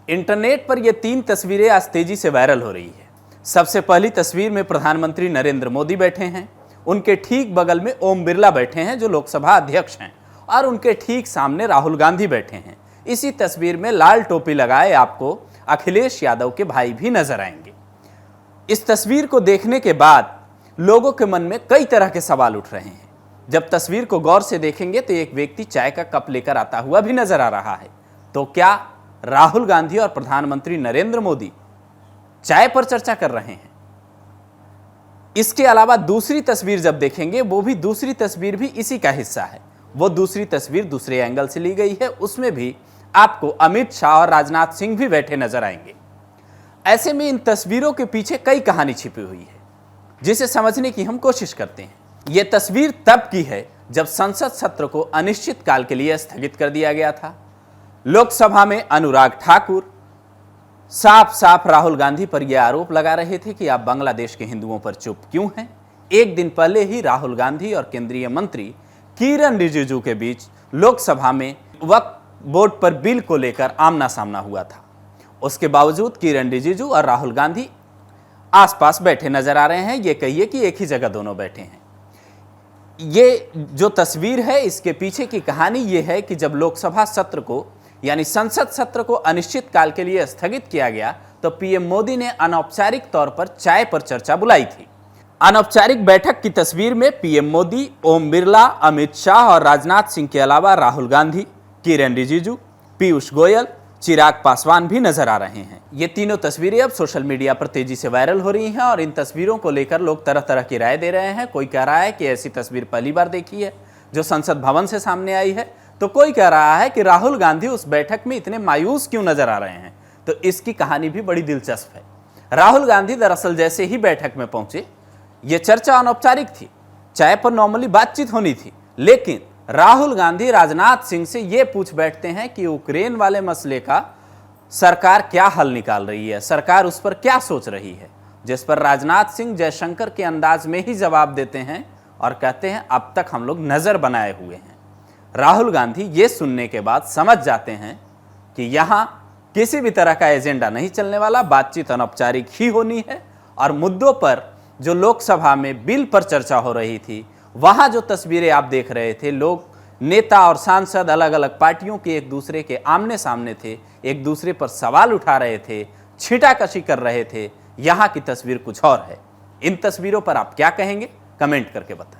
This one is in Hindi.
इंटरनेट पर ये 3 तस्वीरें आज तेजी से वायरल हो रही है। सबसे पहली तस्वीर में प्रधानमंत्री नरेंद्र मोदी बैठे हैं। उनके ठीक बगल में ओम बिरला बैठे हैं जो लोकसभा अध्यक्ष हैं, और उनके ठीक सामने राहुल गांधी बैठे हैं। इसी तस्वीर में लाल टोपी लगाए आपको अखिलेश यादव के भाई भी नजर आएंगे। इस तस्वीर को देखने के बाद लोगों के मन में कई तरह के सवाल उठ रहे हैं। जब तस्वीर को गौर से देखेंगे तो एक व्यक्ति चाय का कप लेकर आता हुआ भी नजर आ रहा है। तो क्या राहुल गांधी और प्रधानमंत्री नरेंद्र मोदी चाय पर चर्चा कर रहे हैं? इसके अलावा दूसरी तस्वीर जब देखेंगे, वो भी दूसरी तस्वीर भी इसी का हिस्सा है। वो दूसरी तस्वीर दूसरे एंगल से ली गई है। उसमें भी आपको अमित शाह और राजनाथ सिंह भी बैठे नजर आएंगे। ऐसे में इन तस्वीरों के पीछे कई कहानी छिपी हुई है, जिसे समझने की हम कोशिश करते हैं। यह तस्वीर तब की है जब संसद सत्र को अनिश्चित काल के लिए स्थगित कर दिया गया था। लोकसभा में अनुराग ठाकुर साफ साफ राहुल गांधी पर यह आरोप लगा रहे थे कि आप बांग्लादेश के हिंदुओं पर चुप क्यों हैं। एक दिन पहले ही राहुल गांधी और केंद्रीय मंत्री किरण रिजिजू के बीच लोकसभा में वक्फ बोर्ड पर बिल को लेकर आमना सामना हुआ था। उसके बावजूद किरण रिजिजू और राहुल गांधी आसपास बैठे नजर आ रहे हैं। ये कहिए कि एक ही जगह दोनों बैठे हैं। ये जो तस्वीर है, इसके पीछे की कहानी ये है कि जब लोकसभा सत्र को यानी संसद सत्र को अनिश्चित काल के लिए स्थगित किया गया तो पीएम मोदी ने अनौपचारिक तौर पर चाय पर चर्चा बुलाई थी। अनौपचारिक बैठक की तस्वीर में पीएम मोदी, ओम बिरला, अमित शाह और राजनाथ सिंह के अलावा राहुल गांधी, किरण रिजिजू, पीयूष गोयल, चिराग पासवान भी नजर आ रहे हैं। ये तीनों तस्वीरें अब सोशल मीडिया पर तेजी से वायरल हो रही हैं और इन तस्वीरों को लेकर लोग तरह तरह की राय दे रहे हैं। कोई कह रहा है कि ऐसी तस्वीर पहली बार देखी है जो संसद भवन से सामने आई है, तो कोई कह रहा है कि राहुल गांधी उस बैठक में इतने मायूस क्यों नजर आ रहे हैं। तो इसकी कहानी भी बड़ी दिलचस्प है। राहुल गांधी दरअसल जैसे ही बैठक में पहुंचे, यह चर्चा अनौपचारिक थी, चाय पर नॉर्मली बातचीत होनी थी, लेकिन राहुल गांधी राजनाथ सिंह से यह पूछ बैठते हैं कि यूक्रेन वाले मसले का सरकार क्या हल निकाल रही है, सरकार उस पर क्या सोच रही है। जिस पर राजनाथ सिंह जयशंकर के अंदाज में ही जवाब देते हैं और कहते हैं अब तक हम लोग नजर बनाए हुए हैं। राहुल गांधी ये सुनने के बाद समझ जाते हैं कि यहां किसी भी तरह का एजेंडा नहीं चलने वाला, बातचीत अनौपचारिक ही होनी है। और मुद्दों पर जो लोकसभा में बिल पर चर्चा हो रही थी, वहां जो तस्वीरें आप देख रहे थे, लोग, नेता और सांसद अलग अलग पार्टियों के एक दूसरे के आमने सामने थे, एक दूसरे पर सवाल उठा रहे थे, छींटाकशी कर रहे थे। यहां की तस्वीर कुछ और है। इन तस्वीरों पर आप क्या कहेंगे, कमेंट करके बताएं।